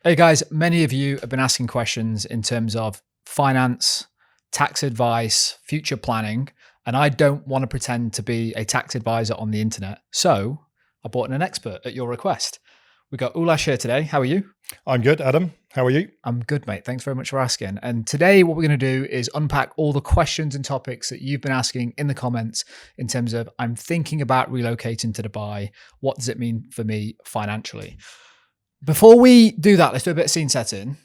Hey guys, many of you have been asking questions in terms of finance, tax advice, future planning, and I don't want to pretend to be a tax advisor on the internet. So I brought in an expert at your request. We got Ulas here today. How are you? I'm good, Adam. How are you? I'm good, mate. Thanks very much for asking. And today, what we're going to do is unpack all the questions and topics that you've been asking in the comments in terms of I'm thinking about relocating to Dubai. What does it mean for me financially? Before we do that, let's do a bit of scene setting.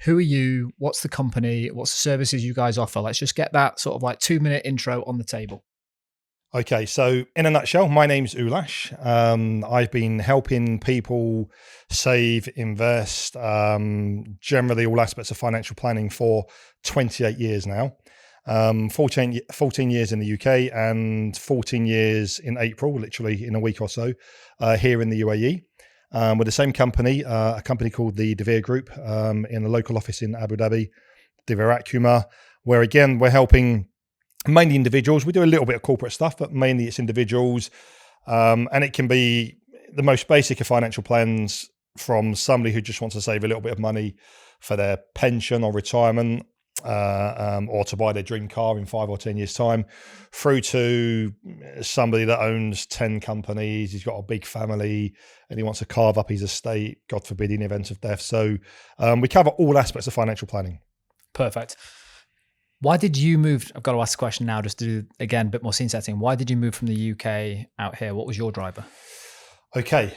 Who are you? What's the company? What's the services you guys offer? Let's just get that sort of like 2 minute intro on the table. Okay, so in a nutshell, my name's Ulas. I've been helping people save, invest, generally all aspects of financial planning for 28 years now. 14 years in the UK and 14 years in April, literally in a week or so, here in the UAE. With the same company, a company called the deVere Group, in the local office in Abu Dhabi, deVere, where again, we're helping mainly individuals. We do a little bit of corporate stuff, but mainly it's individuals. And it can be the most basic of financial plans from somebody who just wants to save a little bit of money for their pension or retirement, or to buy their dream car in 5 or 10 years' time, through to somebody that owns 10 companies. He's got a big family and he wants to carve up his estate, God forbid, in the event of death. So we cover all aspects of financial planning. Perfect. Why did you move? I've got to ask the question now, just to do again a bit more scene setting. Why did you move from the UK out here? What was your driver? Okay,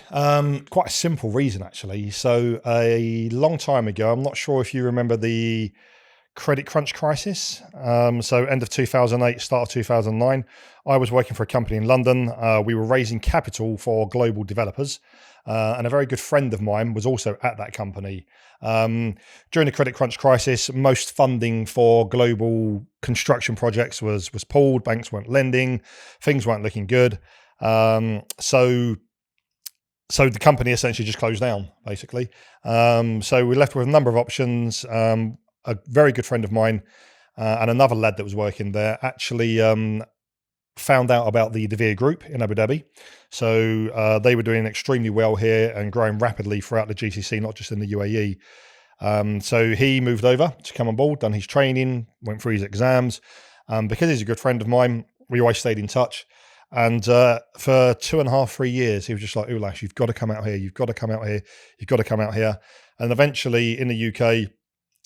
quite a simple reason actually. So a long time ago, I'm not sure if you remember the credit crunch crisis. So end of 2008, start of 2009, I was working for a company in London. We were raising capital for global developers. And a very good friend of mine was also at that company. During the credit crunch crisis, most funding for global construction projects was pulled. Banks weren't lending. Things weren't looking good. So the company essentially just closed down, basically. So we left with a number of options. A very good friend of mine and another lad that was working there actually found out about the deVere Group in Abu Dhabi. So they were doing extremely well here and growing rapidly throughout the GCC, not just in the UAE. So he moved over to come on board, done his training, went through his exams. Because he's a good friend of mine, we always stayed in touch. And for 2.5, 3 years, he was just like, Ulas, you've got to come out here. You've got to come out here. You've got to come out here. And eventually in the UK,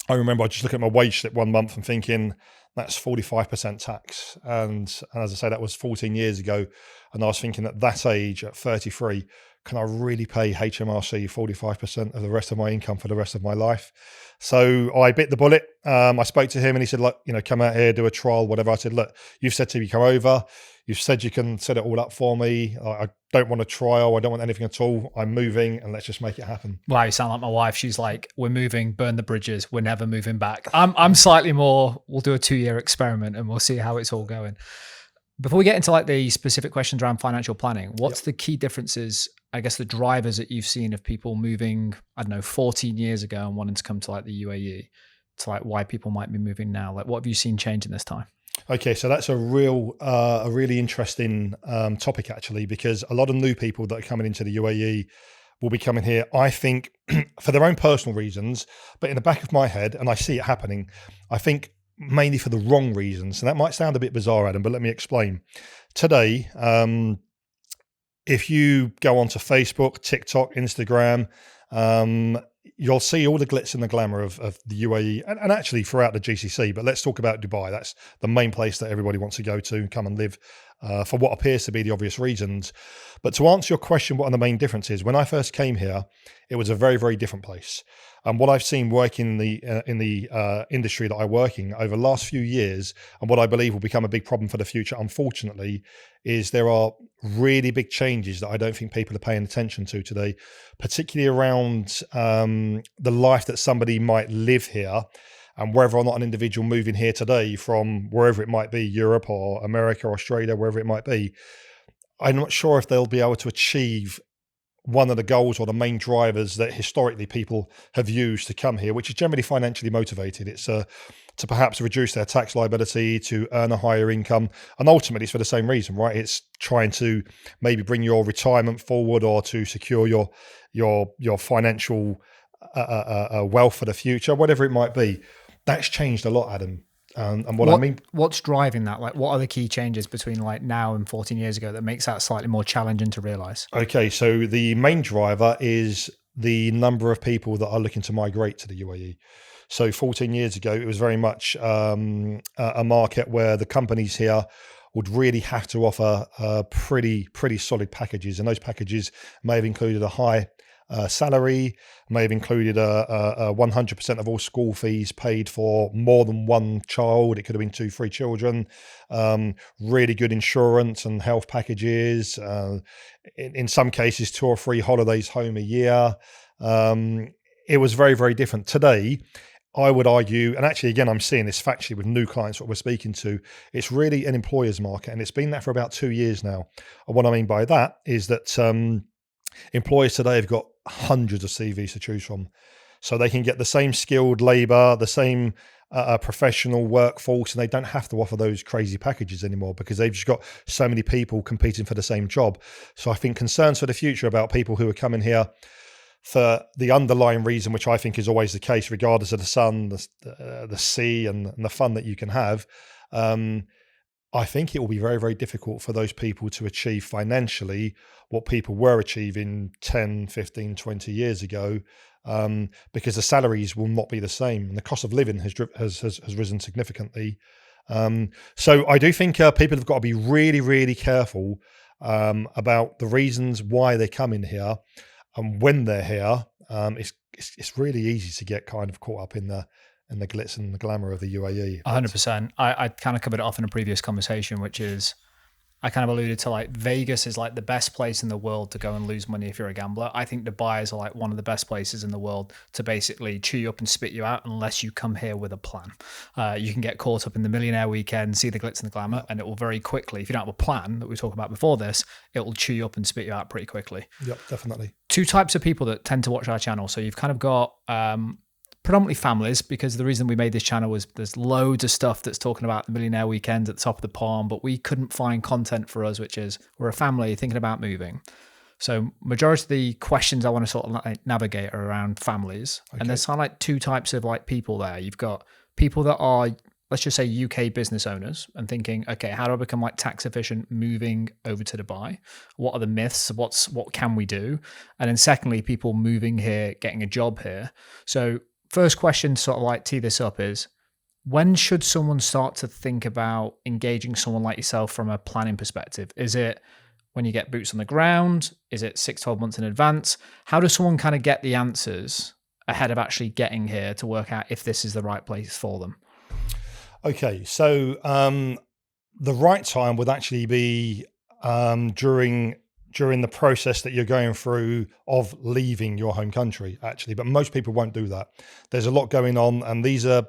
I remember I just looking at my wage slip one month and thinking, that's 45% tax. And as I say, that was 14 years ago. And I was thinking at that age, at 33, can I really pay HMRC 45% of the rest of my income for the rest of my life? So I bit the bullet. I spoke to him and he said, look, come out here, do a trial, whatever. I said, look, you've said to me, come over. You've said you can set it all up for me. I don't want a trial. I don't want anything at all. I'm moving and let's just make it happen. Wow, you sound like my wife. She's like, we're moving, burn the bridges. We're never moving back. I'm slightly more, we'll do a 2-year experiment and we'll see how it's all going. Before we get into like the specific questions around financial planning, what's the key differences, I guess the drivers that you've seen of people moving, I don't know, 14 years ago and wanting to come to like the UAE, to like why people might be moving now? Like what have you seen change in this time? Okay, so that's a really interesting topic actually, because a lot of new people that are coming into the UAE will be coming here, I think, for their own personal reasons, but in the back of my head, and I see it happening, I think mainly for the wrong reasons. And that might sound a bit bizarre, Adam, but let me explain. Today, if you go onto Facebook, TikTok, Instagram, you'll see all the glitz and the glamour of the UAE and actually throughout the GCC. But let's talk about Dubai. That's the main place that everybody wants to go to, come and live for what appears to be the obvious reasons. But to answer your question, what are the main differences? When I first came here, it was a very, very different place. And what I've seen working in the industry that I work in over the last few years, and what I believe will become a big problem for the future, unfortunately, is there are really big changes that I don't think people are paying attention to today, particularly around the life that somebody might live here and whether or not an individual moving here today from wherever it might be, Europe or America, Australia, wherever it might be, I'm not sure if they'll be able to achieve one of the goals or the main drivers that historically people have used to come here, which is generally financially motivated. It's to perhaps reduce their tax liability, to earn a higher income, and ultimately it's for the same reason, right? It's trying to maybe bring your retirement forward or to secure your financial a wealth for the future, whatever it might be. That's changed a lot, Adam. And what I mean, what's driving that? Like, what are the key changes between like now and 14 years ago that makes that slightly more challenging to realize? okay, so the main driver is the number of people that are looking to migrate to the UAE. So 14 years ago, it was very much a market where the companies here would really have to offer pretty solid packages, and those packages may have included a high salary, may have included a 100% of all school fees paid for more than one child. It could have been 2, 3 children. Really good insurance and health packages. In some cases, 2 or 3 holidays home a year. It was very different. Today, I would argue, and actually, again, I'm seeing this factually with new clients that we're speaking to, it's really an employer's market, and it's been that for about 2 years now. And what I mean by that is that employers today have got hundreds of CVs to choose from. So they can get the same skilled labor, the same professional workforce, and they don't have to offer those crazy packages anymore because they've just got so many people competing for the same job. So I think concerns for the future about people who are coming here for the underlying reason, which I think is always the case, regardless of the sun, the sea, and the fun that you can have, I think it will be very difficult for those people to achieve financially what people were achieving 10, 15, 20 years ago, because the salaries will not be the same. And the cost of living has risen significantly. So I do think people have got to be really careful about the reasons why they come in here and when they're here. It's really easy to get kind of caught up in the glitz and the glamour of the UAE. 100%. I kind of covered it off in a previous conversation, which is I kind of alluded to like Vegas is like the best place in the world to go and lose money if you're a gambler. I think Dubai is like one of the best places in the world to basically chew you up and spit you out unless you come here with a plan. You can get caught up in the millionaire weekend, see the glitz and the glamour, and it will very quickly, if you don't have a plan that we talked about before this, it will chew you up and spit you out pretty quickly. Yep, definitely. 2 types of people that tend to watch our channel. So you've kind of got predominantly families, because the reason we made this channel was there's loads of stuff that's talking about the millionaire weekend at the top of the palm, but we couldn't find content for us, which is we're a family thinking about moving. So majority of the questions I want to sort of like navigate are around families. Okay. And there's kind of like 2 types of like people there. You've got people that are, let's just say, UK business owners and thinking, okay, how do I become like tax efficient moving over to Dubai? What are the myths? What can we do? And then secondly, people moving here, getting a job here. So first question to sort of like tee this up is, when should someone start to think about engaging someone like yourself from a planning perspective? Is it when you get boots on the ground? Is it 6-12 months in advance? How does someone kind of get the answers ahead of actually getting here to work out if this is the right place for them? Okay, so the right time would actually be during the process that you're going through of leaving your home country, actually. But most people won't do that. There's a lot going on, and these are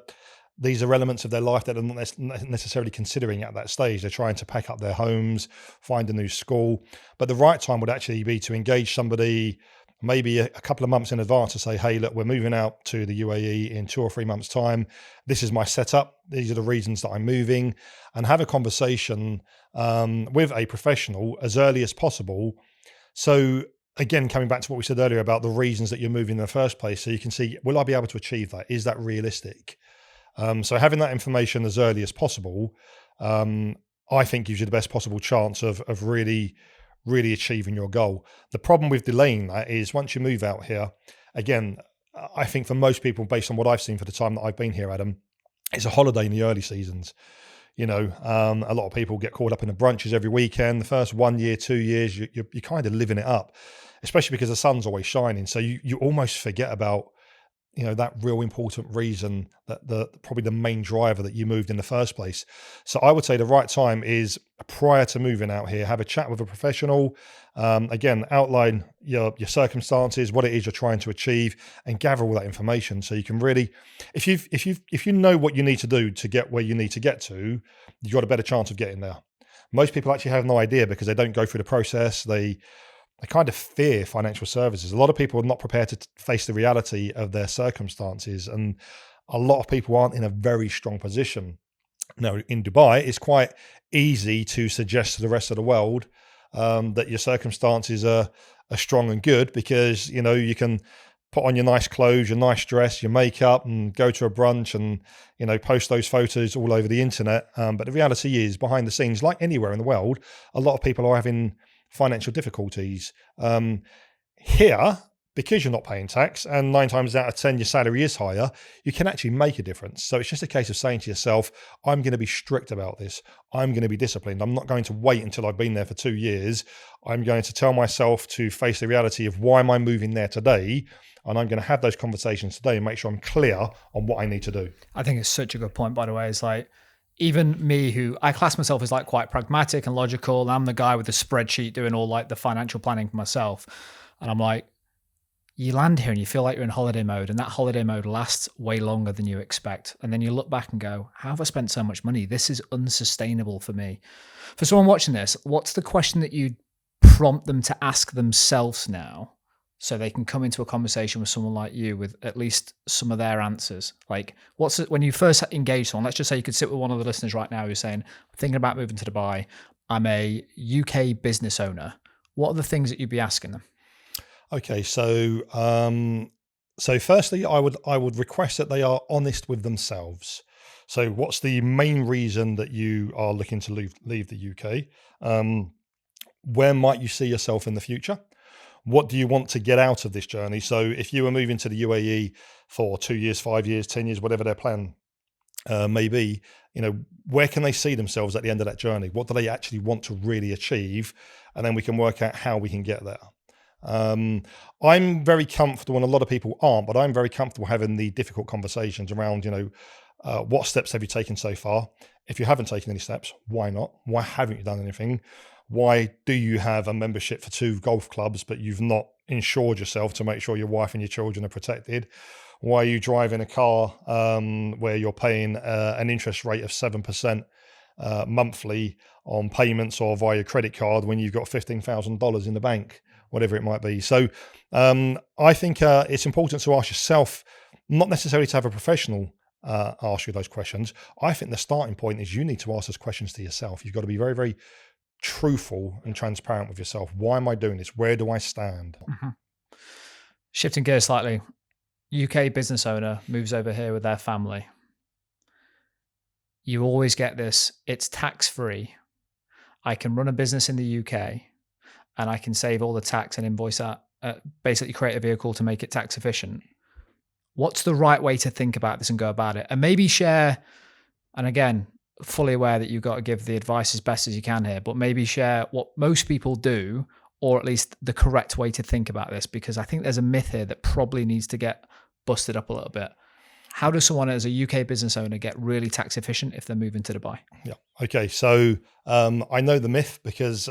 elements of their life that they're not necessarily considering at that stage. They're trying to pack up their homes, find a new school. But the right time would actually be to engage somebody maybe a couple of months in advance to say, hey, look, we're moving out to the UAE in 2 or 3 months' time. This is my setup. These are the reasons that I'm moving, and have a conversation with a professional as early as possible. So again, coming back to what we said earlier about the reasons that you're moving in the first place, so you can see, will I be able to achieve that? Is that realistic? So having that information as early as possible, I think gives you the best possible chance of really achieving your goal. The problem with delaying that is once you move out here, again, I think for most people, based on what I've seen for the time that I've been here, Adam, it's a holiday in the early seasons. You know, a lot of people get caught up in the brunches every weekend. The first 1 year, 2 years, you're kind of living it up, especially because the sun's always shining. So you almost forget about, you know, that real important reason, that probably the main driver that you moved in the first place. So I would say the right time is prior to moving out here. Have a chat with a professional. Again, outline your circumstances, what it is you're trying to achieve, and gather all that information so you can really, if you know what you need to do to get where you need to get to, you've got a better chance of getting there. Most people actually have no idea because they don't go through the process. They kind of fear financial services. A lot of people are not prepared to face the reality of their circumstances, and a lot of people aren't in a very strong position. Now, in Dubai, it's quite easy to suggest to the rest of the world that your circumstances are strong and good because, you know, you can put on your nice clothes, your nice dress, your makeup, and go to a brunch and, post those photos all over the internet. But the reality is, behind the scenes, like anywhere in the world, a lot of people are having financial difficulties. Here, because you're not paying tax and 9 times out of 10 your salary is higher, you can actually make a difference. So it's just a case of saying to yourself, I'm going to be strict about this. I'm going to be disciplined. I'm not going to wait until I've been there for 2 years. I'm going to tell myself to face the reality of why am I moving there today? And I'm going to have those conversations today and make sure I'm clear on what I need to do. I think it's such a good point, by the way. It's like, even me, who I class myself as like quite pragmatic and logical, and I'm the guy with the spreadsheet doing all like the financial planning for myself. And I'm like, you land here and you feel like you're in holiday mode, and that holiday mode lasts way longer than you expect. And then you look back and go, how have I spent so much money? This is unsustainable for me. For someone watching this, what's the question that you prompt them to ask themselves now, so they can come into a conversation with someone like you with at least some of their answers? Like, when you first engage someone, let's just say you could sit with one of the listeners right now who's saying, I'm thinking about moving to Dubai. I'm a UK business owner. What are the things that you'd be asking them? Okay, so firstly, I would request that they are honest with themselves. So, what's the main reason that you are looking to leave the UK? Where might you see yourself in the future? What do you want to get out of this journey? So, if you were moving to the UAE for 2 years, 5 years, 10 years, whatever their plan may be, where can they see themselves at the end of that journey? What do they actually want to really achieve? And then we can work out how we can get there. I'm very comfortable, and a lot of people aren't, but I'm very comfortable having the difficult conversations around, what steps have you taken so far? If you haven't taken any steps, why not? Why haven't you done anything? Why do you have a membership for 2 golf clubs, but you've not insured yourself to make sure your wife and your children are protected? Why are you driving a car where you're paying an interest rate of 7% monthly on payments or via your credit card when you've got $15,000 in the bank? Whatever it might be. So I think it's important to ask yourself, not necessarily to have a professional ask you those questions. I think the starting point is you need to ask those questions to yourself. You've got to be very, very truthful and transparent with yourself. Why am I doing this? Where do I stand? Mm-hmm. Shifting gears slightly, UK business owner moves over here with their family. You always get this, it's tax-free. I can run a business in the UK and I can save all the tax and invoice that, basically create a vehicle to make it tax efficient. What's the right way to think about this and go about it? And maybe share, and again, fully aware that you've got to give the advice as best as you can here, but maybe share what most people do, or at least the correct way to think about this, because I think there's a myth here that probably needs to get busted up a little bit. How does someone as a UK business owner get really tax efficient if they're moving to Dubai? Yeah. Okay. So I know the myth because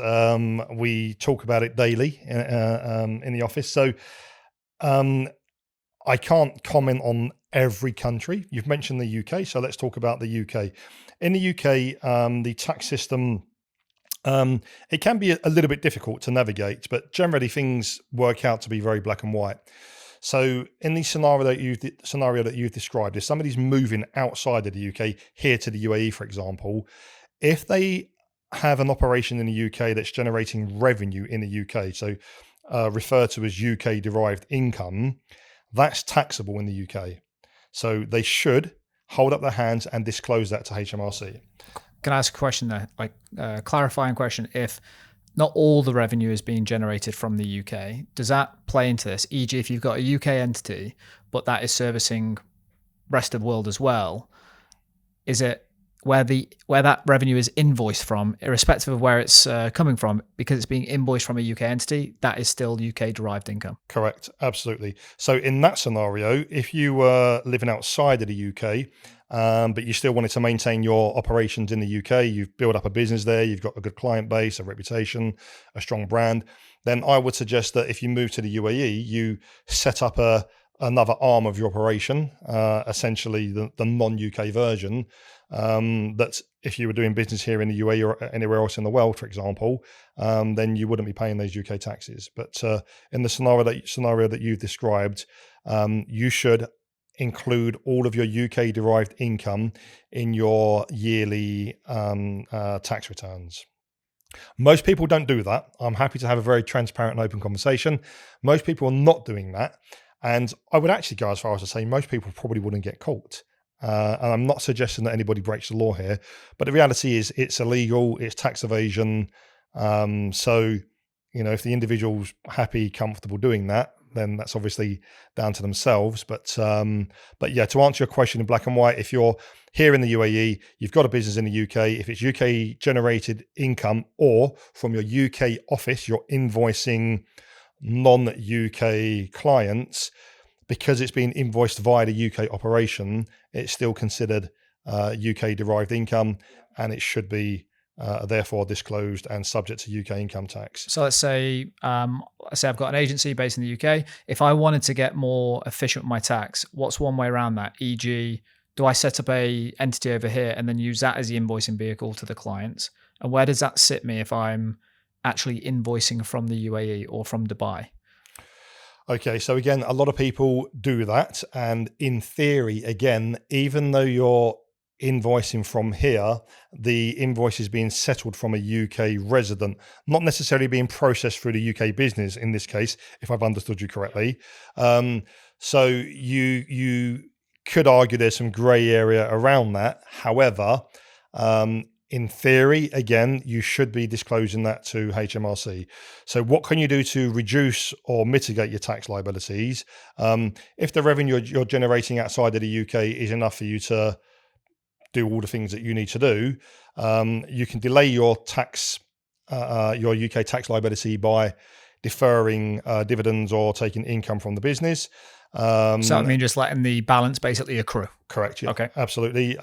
we talk about it daily in the office. So I can't comment on every country. You've mentioned the UK, so let's talk about the UK. In the UK, the tax system, it can be a little bit difficult to navigate, but generally things work out to be very black and white. So in the scenario that you've described, if somebody's moving outside of the UK, here to the UAE, for example, if they have an operation in the UK that's generating revenue in the UK, so referred to as UK derived income, that's taxable in the UK. So they should hold up their hands and disclose that to HMRC. Can I ask a question there? Like clarifying question, if not all the revenue is being generated from the UK, does that play into this? E.g., if you've got a UK entity, but that is servicing rest of the world as well, is it where that revenue is invoiced from, irrespective of where it's coming from, because it's being invoiced from a UK entity, that is still UK derived income? Correct, absolutely. So in that scenario, if you were living outside of the UK, but you still wanted to maintain your operations in the UK, you've built up a business there, you've got a good client base, a reputation, a strong brand, then I would suggest that if you move to the UAE, you set up another arm of your operation, essentially the non-UK version, that if you were doing business here in the UAE or anywhere else in the world, for example, then you wouldn't be paying those UK taxes. But in the scenario that you've described, you should include all of your UK derived income in your yearly tax returns. Most people don't do that. I'm happy to have a very transparent and open conversation. Most people are not doing that. And I would actually go as far as to say most people probably wouldn't get caught. And I'm not suggesting that anybody breaks the law here, but the reality is it's illegal, it's tax evasion. So, if the individual's happy, comfortable doing that, then that's obviously down to themselves. But yeah, to answer your question in black and white, if you're here in the UAE, you've got a business in the UK, if it's UK generated income or from your UK office, you're invoicing non-UK clients, because it's been invoiced via the UK operation, it's still considered UK derived income, and it should be therefore disclosed and subject to UK income tax. So let's say I've got an agency based in the UK. If I wanted to get more efficient with my tax, what's one way around that? E.g., do I set up a entity over here and then use that as the invoicing vehicle to the clients? And where does that sit me if I'm actually invoicing from the UAE or from Dubai? Okay, so again, a lot of people do that. And in theory, again, even though you're invoicing from here, the invoice is being settled from a UK resident, not necessarily being processed through the UK business in this case, if I've understood you correctly. So you could argue there's some grey area around that. However, in theory, again, you should be disclosing that to HMRC. So what can you do to reduce or mitigate your tax liabilities? If the revenue you're generating outside of the UK is enough for you to do all the things that you need to do, you can delay your tax, your UK tax liability by deferring dividends or taking income from the business. So that means just letting the balance basically accrue? Correct. Yeah, okay. Absolutely.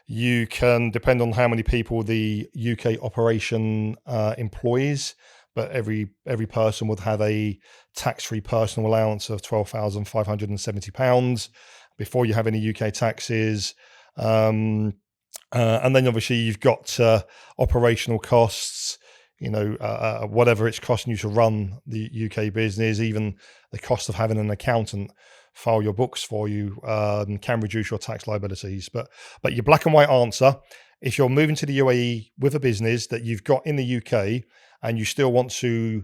You can, depend on how many people the UK operation employs, but every person would have a tax-free personal allowance of £12,570 before you have any UK taxes. And then obviously you've got operational costs, whatever it's costing you to run the UK business, even the cost of having an accountant file your books for you can reduce your tax liabilities. But your black and white answer, if you're moving to the UAE with a business that you've got in the UK and you still want to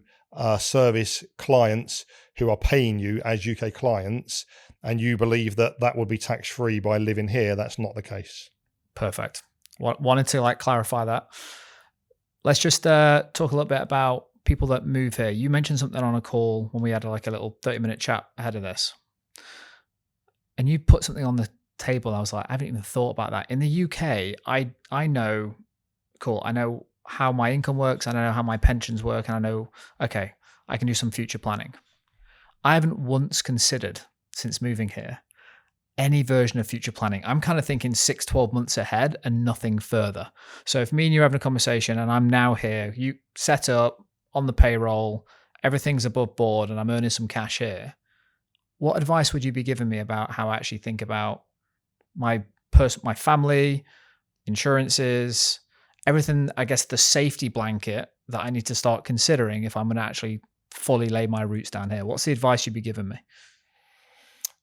service clients who are paying you as UK clients, and you believe that that would be tax-free by living here, that's not the case. Perfect. Wanted to clarify that. Let's just talk a little bit about people that move here. You mentioned something on a call when we had a little 30-minute chat ahead of this. And you put something on the table. I was like, I haven't even thought about that. In the UK, I know, cool. I know how my income works. I know how my pensions work. And I know, okay, I can do some future planning. I haven't once considered, since moving here, any version of future planning. I'm kind of thinking 6-12 months ahead and nothing further. So if me and you're having a conversation and I'm now here, you set up on the payroll, everything's above board and I'm earning some cash here, what advice would you be giving me about how I actually think about my family, insurances, everything, I guess the safety blanket that I need to start considering if I'm going to actually fully lay my roots down here? What's the advice you'd be giving me?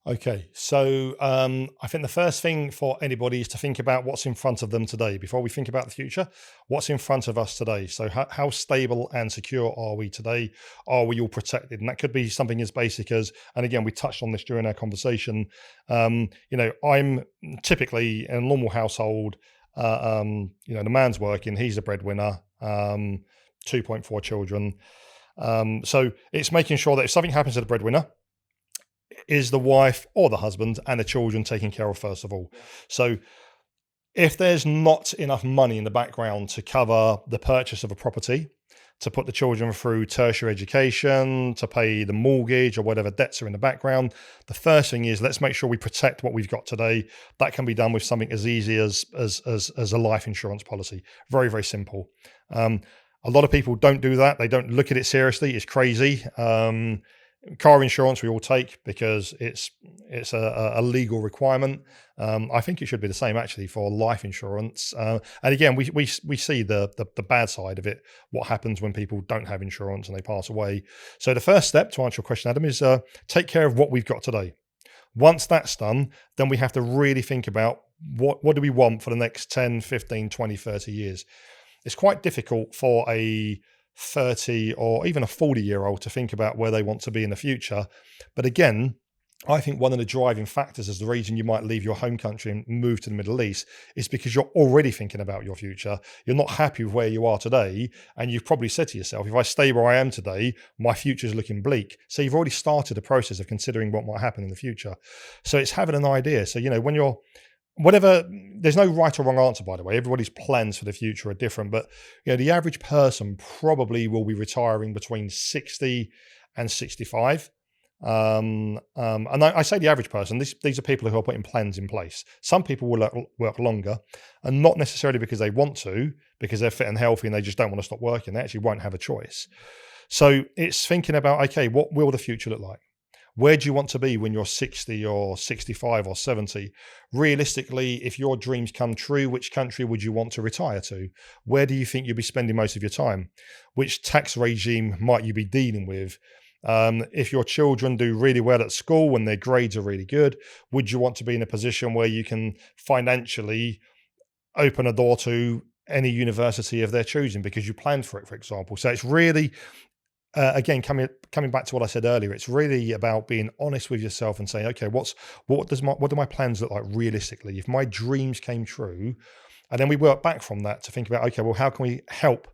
Okay, so I think the first thing for anybody is to think about what's in front of them today. Before we think about the future, what's in front of us today? So how stable and secure are we today? Are we all protected? And that could be something as basic as, and again, we touched on this during our conversation, I'm typically in a normal household, the man's working, he's a breadwinner, 2.4 children. So it's making sure that if something happens to the breadwinner, is the wife or the husband and the children taken care of first of all. So if there's not enough money in the background to cover the purchase of a property, to put the children through tertiary education, to pay the mortgage or whatever debts are in the background, the first thing is let's make sure we protect what we've got today. That can be done with something as easy as a life insurance policy. Very, very simple. A lot of people don't do that. They don't look at it seriously. It's crazy. Car insurance we all take because it's a legal requirement. I think it should be the same actually for life insurance. And again, we see the bad side of it. What happens when people don't have insurance and they pass away? So the first step, to answer your question, Adam, is take care of what we've got today. Once that's done, then we have to really think about what do we want for the next 10, 15, 20, 30 years. It's quite difficult for a 30 or even a 40-year-old to think about where they want to be in the future. But again, I think one of the driving factors as the reason you might leave your home country and move to the Middle East is because you're already thinking about your future. You're not happy with where you are today. And you've probably said to yourself, if I stay where I am today, my future is looking bleak. So you've already started the process of considering what might happen in the future. So it's having an idea. So, when you're, whatever, there's no right or wrong answer, by the way. Everybody's plans for the future are different. But, the average person probably will be retiring between 60 and 65. And I say the average person, these are people who are putting plans in place. Some people will work longer, and not necessarily because they want to, because they're fit and healthy and they just don't want to stop working. They actually won't have a choice. So it's thinking about, okay, what will the future look like? Where do you want to be when you're 60 or 65 or 70? Realistically, if your dreams come true, which country would you want to retire to? Where do you think you'll be spending most of your time? Which tax regime might you be dealing with? If your children do really well at school and their grades are really good, would you want to be in a position where you can financially open a door to any university of their choosing because you planned for it, for example? So it's really, again, coming back to what I said earlier, it's really about being honest with yourself and saying, okay, what do my plans look like realistically? If my dreams came true, and then we work back from that to think about, okay, well, how can we help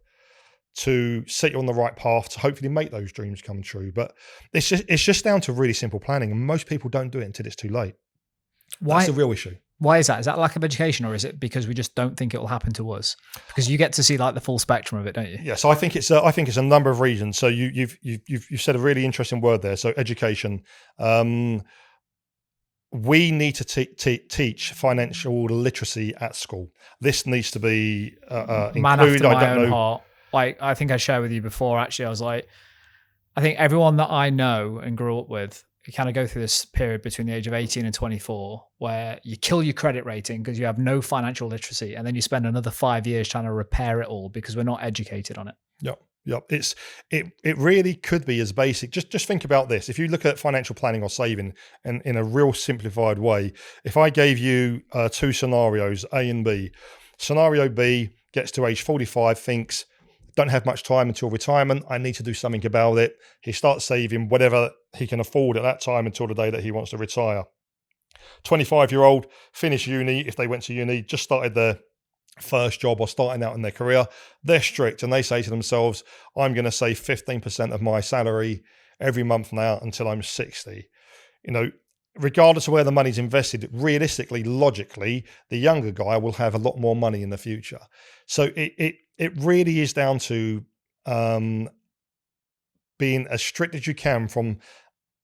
to set you on the right path to hopefully make those dreams come true? But it's just down to really simple planning, and most people don't do it until it's too late. That's the real issue. Why is that? Is that lack of education, or is it because we just don't think it will happen to us? Because you get to see like the full spectrum of it, don't you? Yeah. So I think it's a number of reasons. So you've said a really interesting word there. So education. We need to teach financial literacy at school. This needs to be Man included. after my own heart. Like, I think I shared with you before, actually, I was like, I think everyone that I know and grew up with, you kind of go through this period between the age of 18 and 24 where you kill your credit rating because you have no financial literacy, and then you spend another 5 years trying to repair it all because we're not educated on it. Yep. It really could be as basic. Just think about this. If you look at financial planning or saving in a real simplified way, if I gave you two scenarios, A and B, scenario B gets to age 45, thinks, don't have much time until retirement, I need to do something about it. He starts saving whatever he can afford at that time until the day that he wants to retire. 25-year-old, finish uni, if they went to uni, just started their first job or starting out in their career. They're strict and they say to themselves, I'm going to save 15% of my salary every month now until I'm 60. Regardless of where the money's invested, realistically, logically, the younger guy will have a lot more money in the future. So it really is down to being as strict as you can from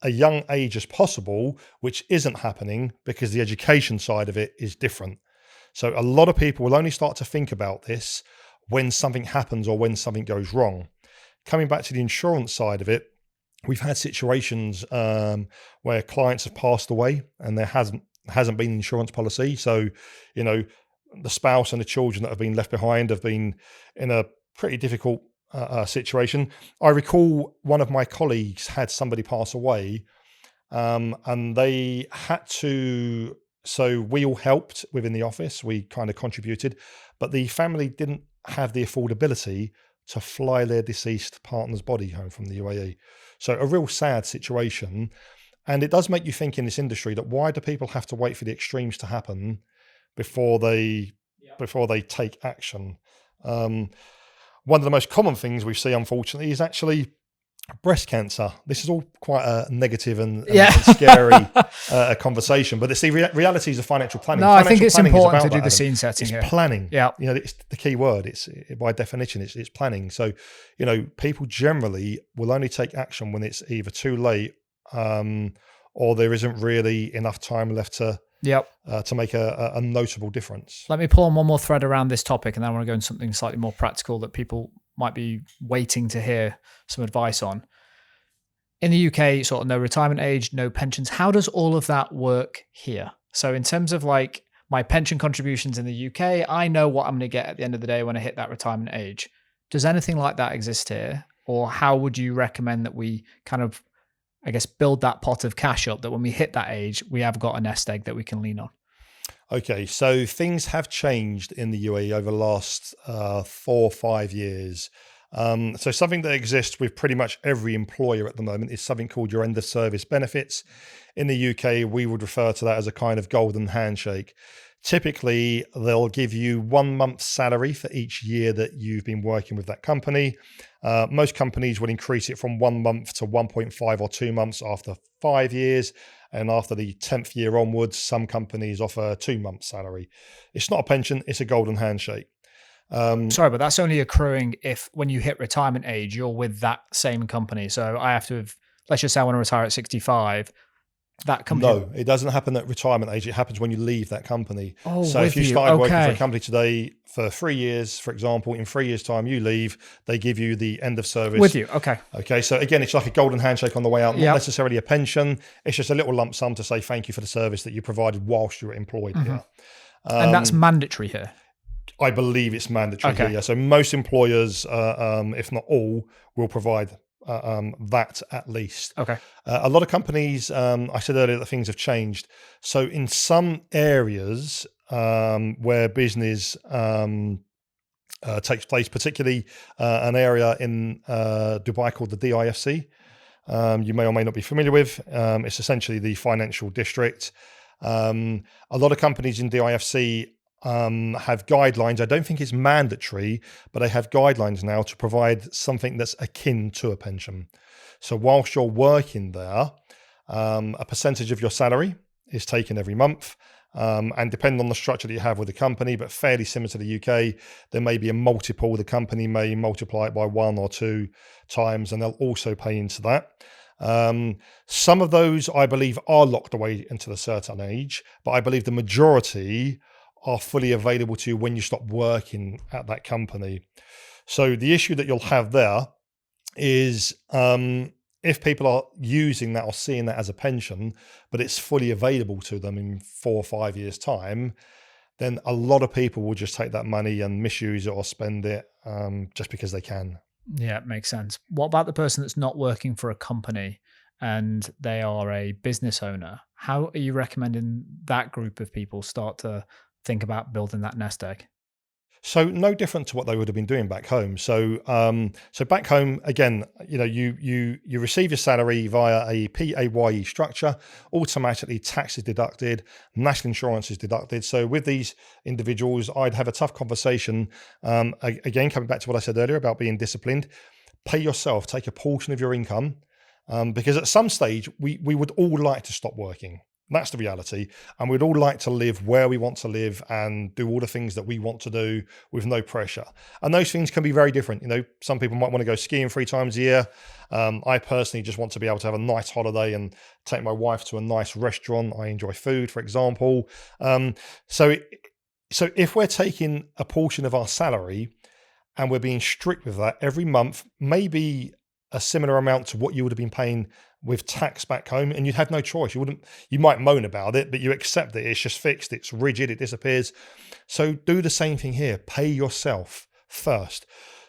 a young age as possible, which isn't happening because the education side of it is different. So a lot of people will only start to think about this when something happens or when something goes wrong. Coming back to the insurance side of it, we've had situations where clients have passed away and there hasn't been insurance policy. So, the spouse and the children that have been left behind have been in a pretty difficult situation. I recall one of my colleagues had somebody pass away, and they had to. So we all helped within the office. We kind of contributed, but the family didn't have the affordability to fly their deceased partner's body home from the UAE. So a real sad situation. And it does make you think in this industry that why do people have to wait for the extremes to happen before they take action? One of the most common things we see, unfortunately, is actually breast cancer. This is all quite a negative and scary conversation, but it's the realities of financial planning. No, I think it's important to do the scene setting here. It's planning. Yeah. It's the key word. It's by definition, it's planning. So, people generally will only take action when it's either too late or there isn't really enough time left to make a notable difference. Let me pull on one more thread around this topic, and then I want to go into something slightly more practical that people might be waiting to hear some advice on. In the UK, sort of no retirement age, no pensions. How does all of that work here? So in terms of like my pension contributions in the UK, I know what I'm going to get at the end of the day when I hit that retirement age. Does anything like that exist here? Or how would you recommend that we kind of, I guess, build that pot of cash up that when we hit that age, we have got a nest egg that we can lean on? Okay, so things have changed in the UAE over the last 4 or 5 years. So something that exists with pretty much every employer at the moment is something called your end of service benefits. In the UK, we would refer to that as a kind of golden handshake. Typically, they'll give you 1 month's salary for each year that you've been working with that company. Most companies would increase it from 1 month to 1.5 or 2 months after 5 years. And after the 10th year onwards, some companies offer 2 months' salary. It's not a pension, it's a golden handshake. Sorry, but that's only accruing if when you hit retirement age, you're with that same company. So I have to have, let's just say I want to retire at 65. That company. No, it doesn't happen at retirement age. It happens when you leave that company. Oh, So with if you you. started working for a Okay. company today for 3 years, for example, in 3 years' time you leave, they give you the end of service. With you. Okay. Okay, so again, it's like a golden handshake on the way out, not Yep. necessarily a pension. It's just a little lump sum to say thank you for the service that you provided whilst you were employed here. And that's mandatory here. I believe it's mandatory Okay. here. Yeah. So most employers, if not all, will provide that at least. Okay. A lot of companies, I said earlier that things have changed. So in some areas where business takes place, particularly an area in Dubai called the DIFC, you may or may not be familiar with. It's essentially the financial district. A lot of companies in DIFC have guidelines. I don't think it's mandatory, but they have guidelines now to provide something that's akin to a pension. So whilst you're working there, a percentage of your salary is taken every month. And depending on the structure that you have with the company, but fairly similar to the UK, there may be a multiple. The company may multiply it by 1 or 2 times, and they'll also pay into that. Some of those, I believe, are locked away until a certain age, but I believe the majority are fully available to you when you stop working at that company. So the issue that you'll have there is if people are using that or seeing that as a pension, but it's fully available to them in 4 or 5 years' time, then a lot of people will just take that money and misuse it or spend it just because they can. Yeah, it makes sense. What about the person that's not working for a company and they are a business owner? How are you recommending that group of people start to think about building that nest egg? So no different to what they would have been doing back home. So so back home again, you receive your salary via a PAYE structure. Automatically, tax is deducted, national insurance is deducted. So with these individuals, I'd have a tough conversation. Again, coming back to what I said earlier about being disciplined, pay yourself, take a portion of your income, because at some stage we would all like to stop working. That's the reality. And we'd all like to live where we want to live and do all the things that we want to do with no pressure. And those things can be very different. Some people might want to go skiing 3 times a year. I personally just want to be able to have a nice holiday and take my wife to a nice restaurant. I enjoy food, for example. So if we're taking a portion of our salary and we're being strict with that every month, maybe a similar amount to what you would have been paying with tax back home, and you'd have no choice. You might moan about it, but you accept it. It's just fixed. It's rigid. It disappears. So do the same thing here. Pay yourself first.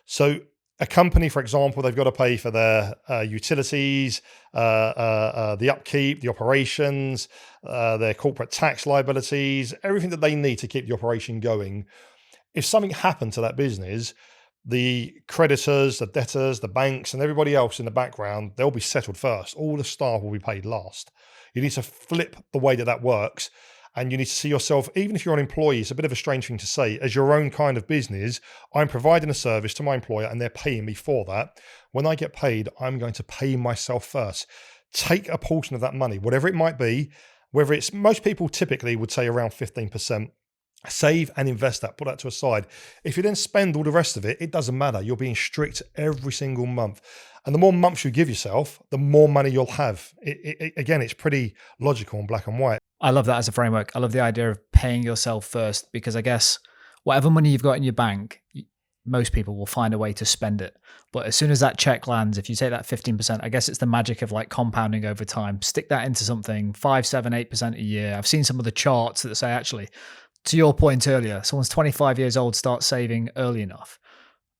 So a company, for example, they've got to pay for their utilities, the upkeep, the operations, their corporate tax liabilities, everything that they need to keep the operation going. If something happened to that business, the creditors, the debtors, the banks, and everybody else in the background, they'll be settled first. All the staff will be paid last. You need to flip the way that works. And you need to see yourself, even if you're an employee, it's a bit of a strange thing to say, as your own kind of business. I'm providing a service to my employer and they're paying me for that. When I get paid, I'm going to pay myself first. Take a portion of that money, whatever it might be, whether it's, most people typically would say around 15%. Save and invest that, put that to a side. If you then spend all the rest of it, it doesn't matter. You're being strict every single month. And the more months you give yourself, the more money you'll have. Again, it's pretty logical and black and white. I love that as a framework. I love the idea of paying yourself first, because I guess whatever money you've got in your bank, most people will find a way to spend it. But as soon as that check lands, if you take that 15%, I guess it's the magic of like compounding over time. Stick that into something 5, 7, 8% a year. I've seen some of the charts that say, actually, to your point earlier, someone's 25 years old, start saving early enough.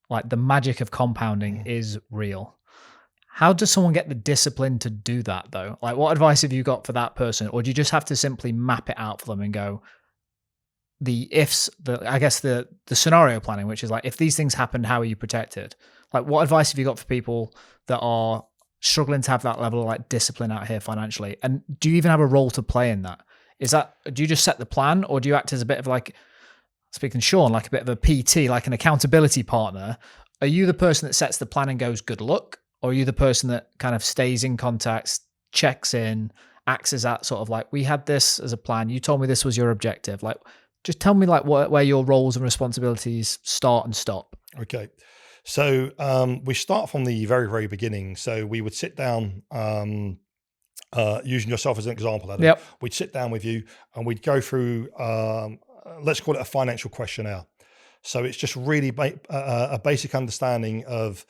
Like the magic of compounding is real. How does someone get the discipline to do that though? Like what advice have you got for that person? Or do you just have to simply map it out for them and go, the ifs, the scenario planning, which is like, if these things happen, how are you protected? Like, what advice have you got for people that are struggling to have that level of like discipline out here financially? And do you even have a role to play in that? Do you just set the plan, or do you act as a bit of like, speaking to Sean, like a bit of a PT, like an accountability partner? Are you the person that sets the plan and goes, good luck? Or are you the person that kind of stays in contact, checks in, acts as that sort of like, we had this as a plan. You told me this was your objective. Like, just tell me like where your roles and responsibilities start and stop. Okay. So we start from the very, very beginning. So we would sit down, using yourself as an example, Adam. Yep. We'd sit down with you and we'd go through, let's call it a financial questionnaire. So it's just really a basic understanding of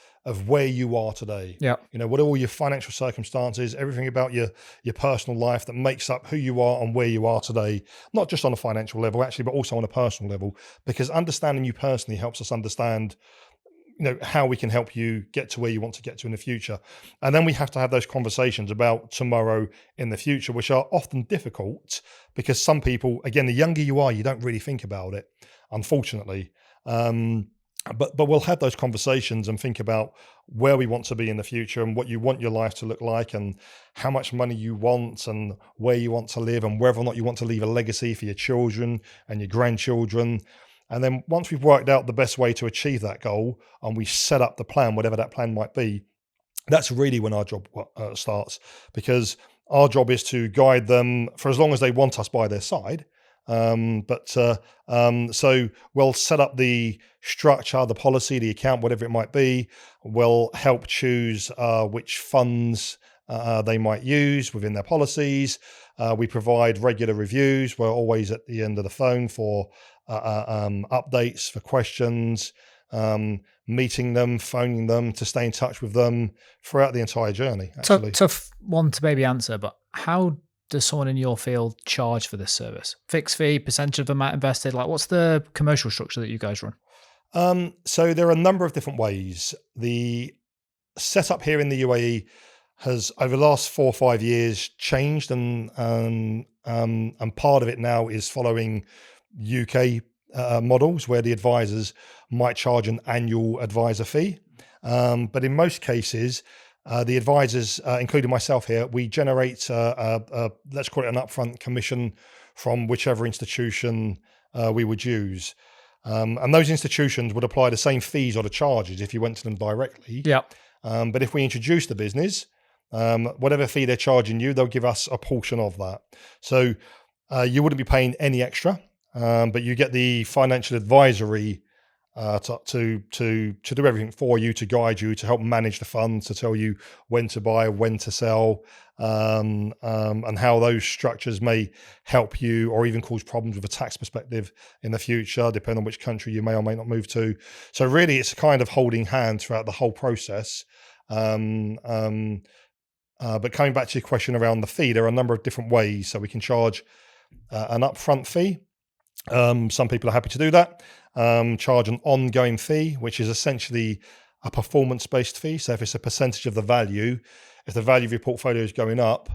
where you are today. Yeah. You know, what are all your financial circumstances, everything about your personal life that makes up who you are and where you are today, not just on a financial level, actually, but also on a personal level, because understanding you personally helps us understand, you know, how we can help you get to where you want to get to in the future. And then we have to have those conversations about tomorrow in the future, which are often difficult because some people, again, the younger you are, you don't really think about it, unfortunately. But we'll have those conversations and think about where we want to be in the future and what you want your life to look like and how much money you want and where you want to live and whether or not you want to leave a legacy for your children and your grandchildren. And then once we've worked out the best way to achieve that goal and we set up the plan, whatever that plan might be, that's really when our job starts, because our job is to guide them for as long as they want us by their side. So we'll set up the structure, the policy, the account, whatever it might be. We'll help choose which funds they might use within their policies. We provide regular reviews. We're always at the end of the phone for updates, for questions, meeting them, phoning them to stay in touch with them throughout the entire journey. Actually, Tough one to maybe answer, but how does someone in your field charge for this service? Fixed fee, percentage of the amount invested? Like, what's the commercial structure that you guys run? So there are a number of different ways. The setup here in the UAE has, over the last 4 or 5 years, changed, and part of it now is following UK models where the advisors might charge an annual advisor fee. But in most cases, the advisors, including myself here, we generate, let's call it an upfront commission from whichever institution we would use. And those institutions would apply the same fees or the charges if you went to them directly. Yeah. But if we introduce the business, whatever fee they're charging you, they'll give us a portion of that. So you wouldn't be paying any extra, but you get the financial advisory to do everything for you, to guide you, to help manage the funds, to tell you when to buy, when to sell, and how those structures may help you or even cause problems with a tax perspective in the future, depending on which country you may or may not move to. So really, it's a kind of holding hands throughout the whole process. But coming back to your question around the fee, there are a number of different ways. So we can charge an upfront fee. Some people are happy to do that. Charge an ongoing fee, which is essentially a performance-based fee. So if it's a percentage of the value, if the value of your portfolio is going up,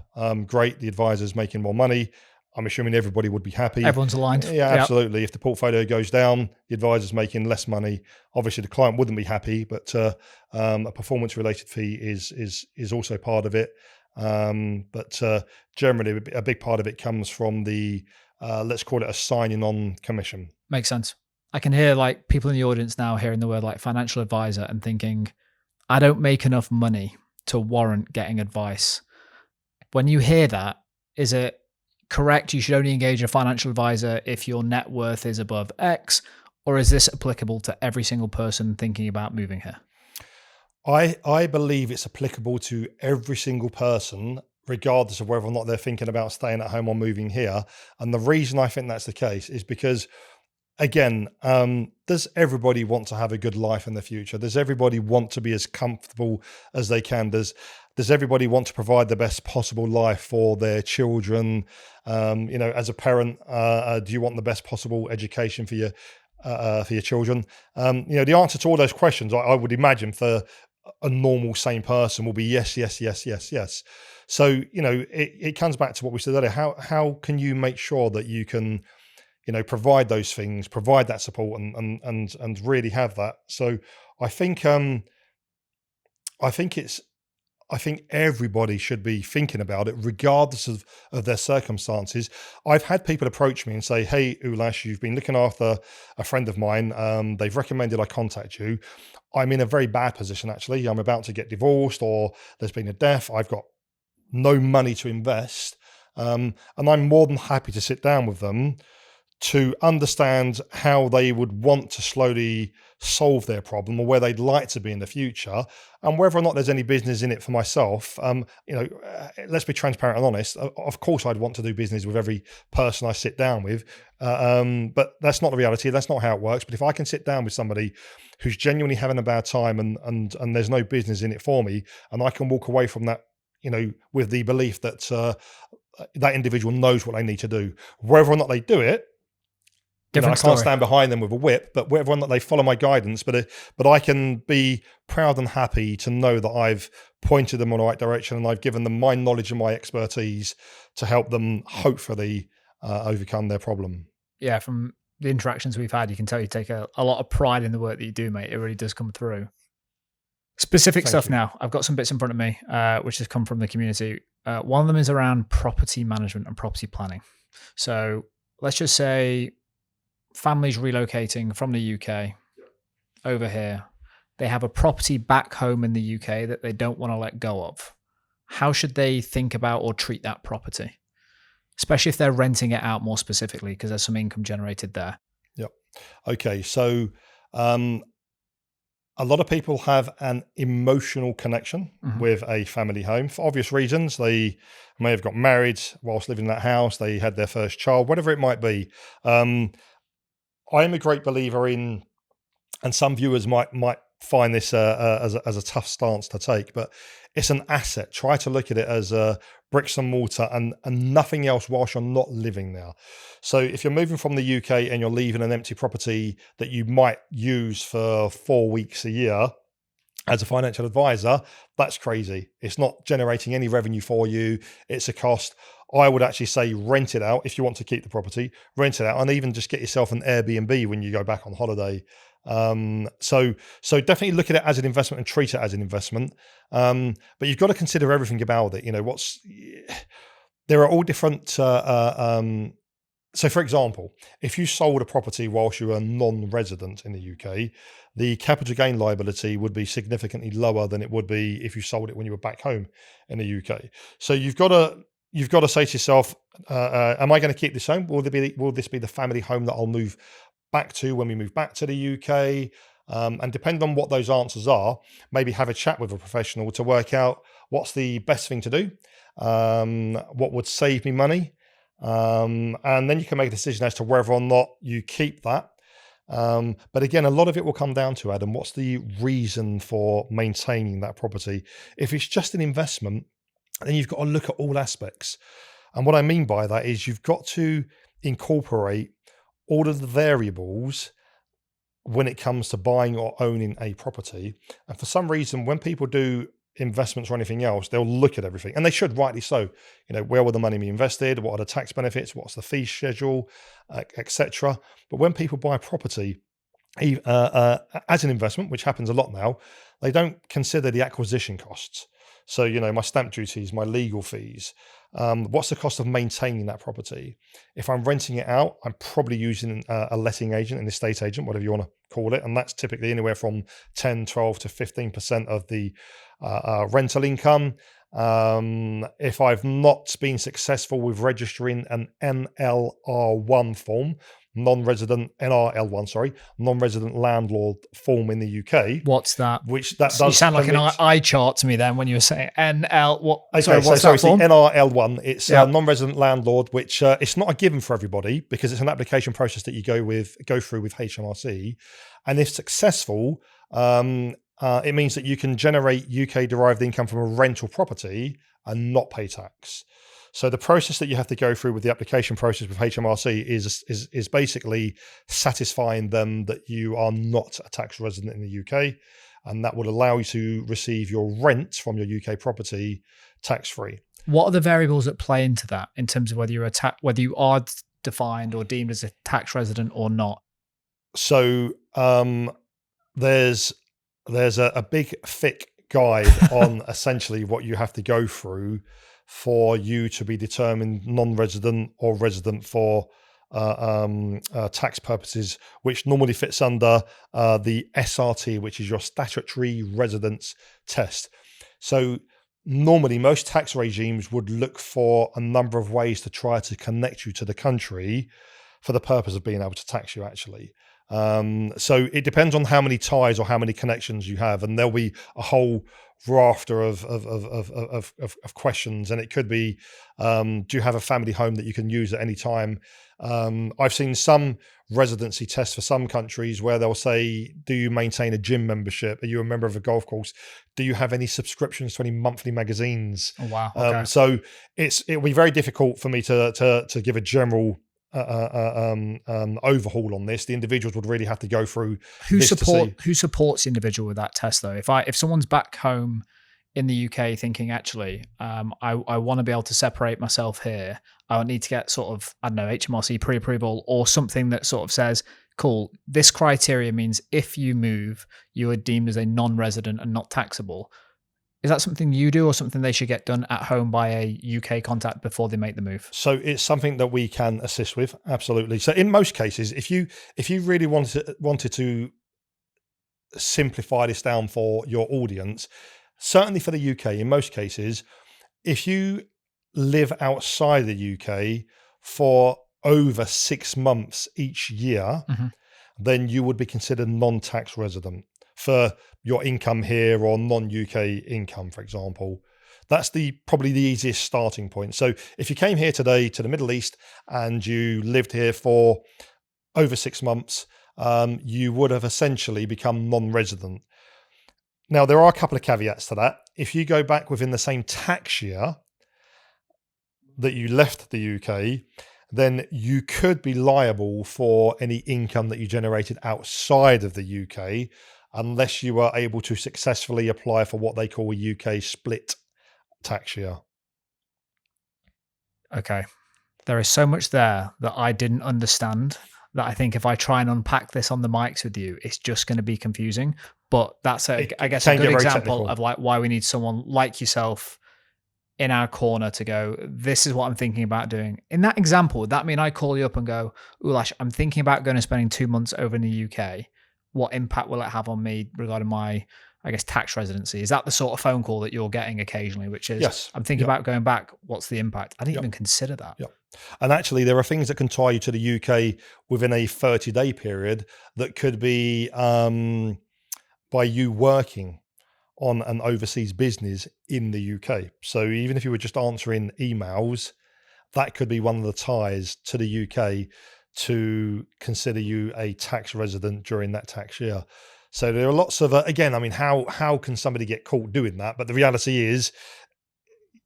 great, the advisor's making more money. I'm assuming everybody would be happy. Everyone's aligned. Yeah, absolutely. Yep. If the portfolio goes down, the advisor's making less money. Obviously, the client wouldn't be happy, but a performance-related fee is also part of it. But generally, a big part of it comes from the let's call it a signing on commission. Makes sense. I can hear like people in the audience now hearing the word like financial advisor and thinking, I don't make enough money to warrant getting advice. When you hear that, is it correct you should only engage a financial advisor if your net worth is above X, or is this applicable to every single person thinking about moving here? I believe it's applicable to every single person, regardless of whether or not they're thinking about staying at home or moving here. And the reason I think that's the case is because, again, does everybody want to have a good life in the future? Does everybody want to be as comfortable as they can? Does everybody want to provide the best possible life for their children? As a parent, do you want the best possible education for your children? The answer to all those questions, I would imagine, for a normal, sane person will be yes, yes, yes, yes, yes. So, it comes back to what we said earlier. How can you make sure that you can, provide those things, provide that support and really have that? So I think I think it's I think everybody should be thinking about it, regardless of their circumstances. I've had people approach me and say, "Hey, Ulas, you've been looking after a friend of mine. They've recommended I contact you. I'm in a very bad position, actually. I'm about to get divorced, or there's been a death. I've got no money to invest. And I'm more than happy to sit down with them to understand how they would want to slowly solve their problem or where they'd like to be in the future, and whether or not there's any business in it for myself. Let's be transparent and honest. Of course, I'd want to do business with every person I sit down with, but that's not the reality. That's not how it works. But if I can sit down with somebody who's genuinely having a bad time and there's no business in it for me, and I can walk away from that, with the belief that that individual knows what they need to do, whether or not they do it. I can't stand behind them with a whip, but whether or not they follow my guidance, but I can be proud and happy to know that I've pointed them in the right direction and I've given them my knowledge and my expertise to help them hopefully overcome their problem. Yeah, from the interactions we've had, you can tell you take a lot of pride in the work that you do, mate. It really does come through. Specific Thank stuff you. now. I've got some bits in front of me, which has come from the community. One of them is around property management and property planning. So let's just say families relocating from the UK over here. They have a property back home in the UK that they don't want to let go of. How should they think about or treat that property? Especially if they're renting it out more specifically, because there's some income generated there. Yep. Okay. So a lot of people have an emotional connection with a family home for obvious reasons. They may have got married whilst living in that house. They had their first child, whatever it might be. I am a great believer in, and some viewers might find this as a tough stance to take, but it's an asset. Try to look at it as bricks and mortar and nothing else whilst you're not living there. So if you're moving from the UK and you're leaving an empty property that you might use for 4 weeks a year, as a financial advisor, that's crazy. It's not generating any revenue for you. It's a cost. I would actually say rent it out if you want to keep the property, rent it out, and even just get yourself an Airbnb when you go back on holiday. So definitely look at it as an investment and treat it as an investment. But you've got to consider everything about it. There are all different. So, for example, if you sold a property whilst you were non-resident in the UK, the capital gain liability would be significantly lower than it would be if you sold it when you were back home in the UK. So you've got to say to yourself, am I going to keep this home? Will this be the family home that I'll move back to when we move back to the UK? And depending on what those answers are, maybe have a chat with a professional to work out what's the best thing to do, what would save me money. And then you can make a decision as to whether or not you keep that. But again, a lot of it will come down to, Adam, what's the reason for maintaining that property? If it's just an investment, then you've got to look at all aspects. And what I mean by that is you've got to incorporate all of the variables when it comes to buying or owning a property. And for some reason, when people do investments or anything else, they'll look at everything, and they should, rightly so. Where will the money be invested? What are the tax benefits? What's the fee schedule, etc. But when people buy property as an investment, which happens a lot now, they don't consider the acquisition costs. So, my stamp duties, my legal fees, what's the cost of maintaining that property? If I'm renting it out, I'm probably using a letting agent, an estate agent, whatever you want to call it. And that's typically anywhere from 10, 12 to 15% of the rental income. If I've not been successful with registering an NLR1 form, non-resident landlord form in the UK. What's that? Which that does. You sound like an eye chart to me then when you were saying NL. What? Okay, sorry, what's that form? NRL1. It's a non-resident landlord, which it's not a given for everybody because it's an application process that you go through with HMRC, and if successful, it means that you can generate UK derived income from a rental property and not pay tax. So the process that you have to go through with the application process with HMRC is basically satisfying them that you are not a tax resident in the UK, and that would allow you to receive your rent from your UK property tax-free. What are the variables that play into that in terms of whether you are defined or deemed as a tax resident or not? So there's a big thick guide on essentially what you have to go through for you to be determined non-resident or resident for tax purposes, which normally fits under the SRT, which is your statutory residence test. So normally most tax regimes would look for a number of ways to try to connect you to the country for the purpose of being able to tax you actually. So it depends on how many ties or how many connections you have, and there'll be a whole rafter of questions. And it could be, do you have a family home that you can use at any time? I've seen some residency tests for some countries where they'll say, do you maintain a gym membership? Are you a member of a golf course? Do you have any subscriptions to any monthly magazines? Oh, wow. Okay. So it'll be very difficult for me to give a general overhaul on this. The individuals would really have to go through who supports the individual with that test though. If someone's back home in the UK thinking, actually, I want to be able to separate myself here, I would need to get sort of, I don't know, HMRC pre-approval or something that sort of says, cool, this criteria means if you move, you are deemed as a non-resident and not taxable. Is that something you do or something they should get done at home by a UK contact before they make the move? So it's something that we can assist with. Absolutely. So in most cases, if you really wanted to simplify this down for your audience, certainly for the UK, in most cases, if you live outside the UK for over 6 months each year, then you would be considered non-tax resident for your income here or non-UK income, for example. That's probably the easiest starting point. So if you came here today to the Middle East and you lived here for over 6 months, you would have essentially become non-resident. Now, there are a couple of caveats to that. If you go back within the same tax year that you left the UK, then you could be liable for any income that you generated outside of the UK, unless you were able to successfully apply for what they call a UK split tax year. Okay. There is so much there that I didn't understand that I think if I try and unpack this on the mics with you, it's just going to be confusing. But that's, I guess, a good example of like why we need someone like yourself in our corner to go, this is what I'm thinking about doing. In that example, would that mean I call you up and go, Ulas, I'm thinking about going and spending 2 months over in the UK. What impact will it have on me regarding my, I guess, tax residency? Is that the sort of phone call that you're getting occasionally, which is, yes, I'm thinking about going back. What's the impact? I didn't even consider that. Yeah. And actually, there are things that can tie you to the UK within a 30-day period that could be by you working on an overseas business in the UK. So even if you were just answering emails, that could be one of the ties to the UK to consider you a tax resident during that tax year. So there are lots of, again, I mean, how can somebody get caught doing that? But the reality is,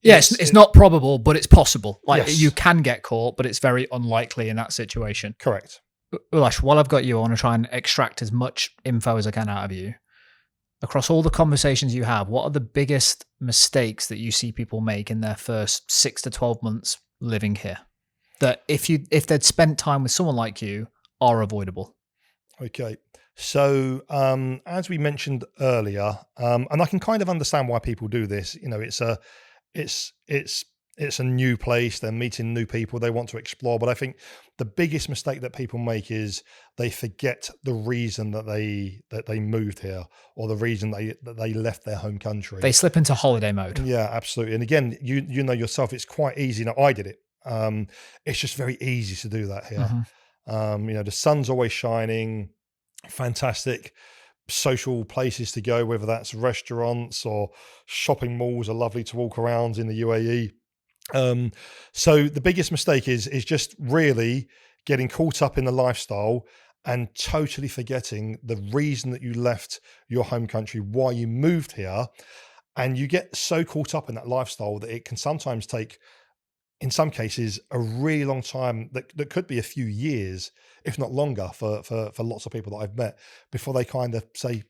yes, it's not probable, but it's possible. Like, yes, you can get caught, but it's very unlikely in that situation. Correct. Ulas, while I've got you, I want to try and extract as much info as I can out of you. Across all the conversations you have, what are the biggest mistakes that you see people make in their first 6 to 12 months living here that if they'd spent time with someone like you are avoidable? Okay. So as we mentioned earlier, and I can kind of understand why people do this, you know, it's a new place, they're meeting new people, they want to explore. But I think the biggest mistake that people make is they forget the reason that they moved here, or the reason that they left their home country. They slip into holiday mode. Yeah, absolutely. And again, you know yourself, it's quite easy. Now, I did it. It's just very easy to do that here. You know, the sun's always shining, fantastic social places to go, whether that's restaurants or shopping malls are lovely to walk around in the UAE. So the biggest mistake is just really getting caught up in the lifestyle and totally forgetting the reason that you left your home country, why you moved here. And you get so caught up in that lifestyle that it can sometimes take, in some cases, a really long time, that could be a few years, if not longer, for lots of people that I've met, before they kind of say,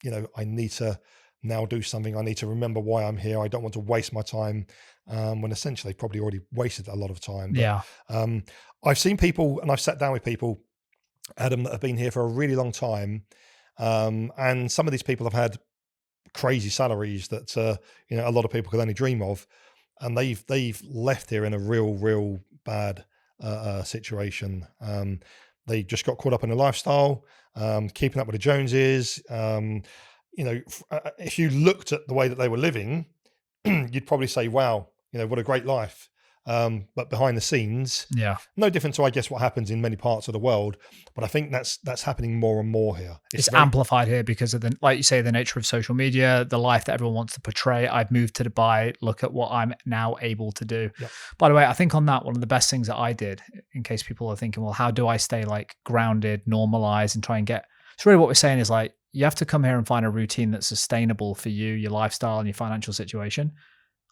you know, I need to now do something. I need to remember why I'm here. I don't want to waste my time, when essentially probably already wasted a lot of time. But, yeah. I've seen people, and I've sat down with people, Adam, that have been here for a really long time. And some of these people have had crazy salaries that a lot of people could only dream of, and they've left here in a real bad situation. They just got caught up in a lifestyle, keeping up with the Joneses. If you looked at the way that they were living, you'd probably say, "Wow, what a great life." But behind the scenes, Yeah. no different to, I guess, what happens in many parts of the world. But I think that's happening more and more here. It's amplified here because of like you say, the nature of social media, the life that everyone wants to portray. I've moved to Dubai. Look at what I'm now able to do. Yep. By the way, I think on that, one of the best things that I did, in case people are thinking, well, how do I stay like grounded, normalized, and try and get, it's really what we're saying is like, you have to come here and find a routine that's sustainable for you, your lifestyle and your financial situation.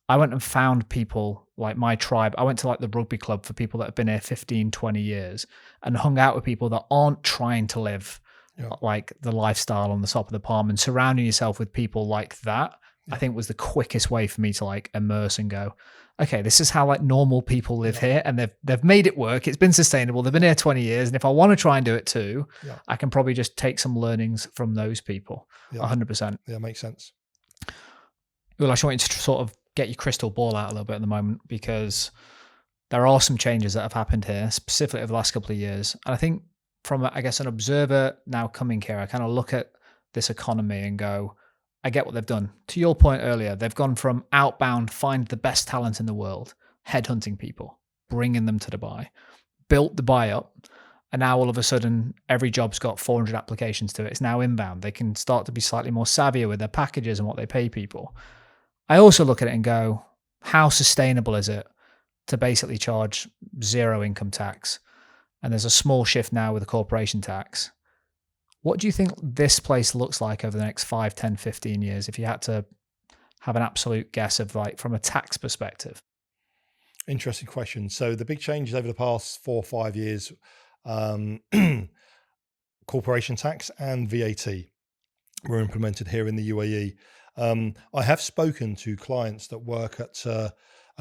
I went and found people like my tribe. I went to like the rugby club for people that have been here 15, 20 years and hung out with people that aren't trying to live like the lifestyle on the top of the palm, and surrounding yourself with people like that, I think was the quickest way for me to like immerse and go, okay, this is how like normal people live here, and they've made it work. It's been sustainable. They've been here 20 years. And if I want to try and do it too, I can probably just take some learnings from those people. 100%. Yeah, makes sense. Well, I just want you to sort of get your crystal ball out a little bit at the moment, because there are some changes that have happened here, specifically over the last couple of years. And I think from, I guess, an observer now coming here, I kind of look at this economy and go, I get what they've done. To your point earlier, they've gone from outbound, find the best talent in the world, headhunting people, bringing them to Dubai, built Dubai up, and now all of a sudden, every job's got 400 applications to it. It's now inbound. They can start to be slightly more savvier with their packages and what they pay people. I also look at it and go, how sustainable is it to basically charge zero income tax? And there's a small shift now with the corporation tax. What do you think this place looks like over the next 5, 10, 15 years, if you had to have an absolute guess of like from a tax perspective? Interesting question. So the big changes over the past 4 or 5 years, corporation tax and VAT were implemented here in the UAE. I have spoken to clients that work at a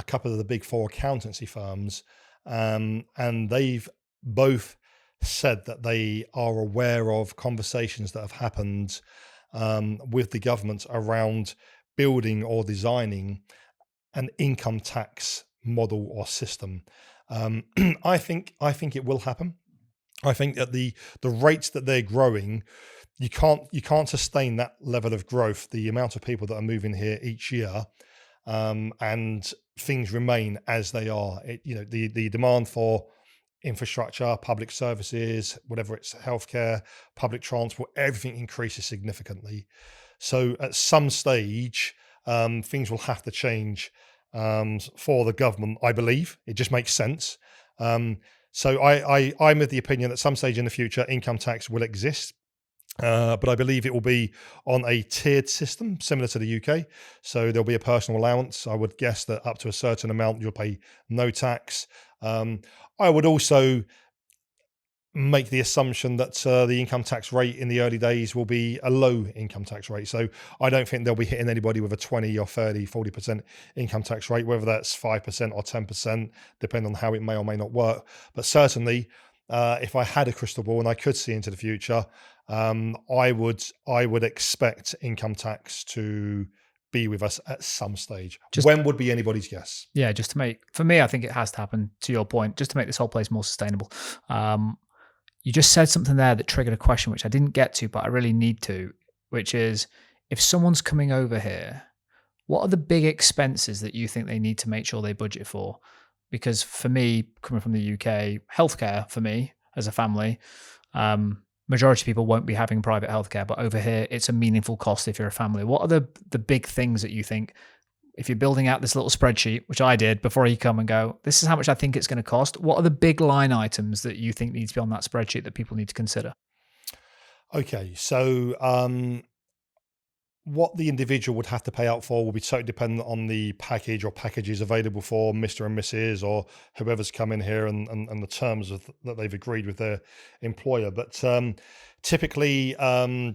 couple of the big 4 accountancy firms, and they've both said that they are aware of conversations that have happened with the government around building or designing an income tax model or system. I think it will happen. I think that the rates that they're growing, you can't sustain that level of growth, the amount of people that are moving here each year, and things remain as they are. The demand for infrastructure, public services, whatever it's healthcare, public transport, everything increases significantly. So at some stage, things will have to change for the government, I believe. It just makes sense. So I'm of the opinion that at some stage in the future, income tax will exist. But I believe it will be on a tiered system similar to the UK. So there'll be a personal allowance. I would guess that up to a certain amount, you'll pay no tax. I would also make the assumption that the income tax rate in the early days will be a low income tax rate. So I don't think they'll be hitting anybody with a 20 or 30, 40% income tax rate, whether that's 5% or 10%, depending on how it may or may not work. But certainly, if I had a crystal ball and I could see into the future, I would expect income tax to be with us at some stage. When would be anybody's guess? Yeah, just to make, for me, I think it has to happen, to your point, just to make this whole place more sustainable. You just said something there that triggered a question, which I didn't get to, but I really need to, which is, if someone's coming over here, what are the big expenses that you think they need to make sure they budget for? Because for me, coming from the UK, healthcare for me as a family, majority of people won't be having private healthcare, but over here, it's a meaningful cost if you're a family. What are the big things that you think, if you're building out this little spreadsheet, which I did before you come and go, this is how much I think it's going to cost. What are the big line items that you think need to be on that spreadsheet that people need to consider? Okay, so what the individual would have to pay out for will be totally dependent on the package or packages available for Mr. and Mrs. or whoever's come in here and the terms that they've agreed with their employer. But typically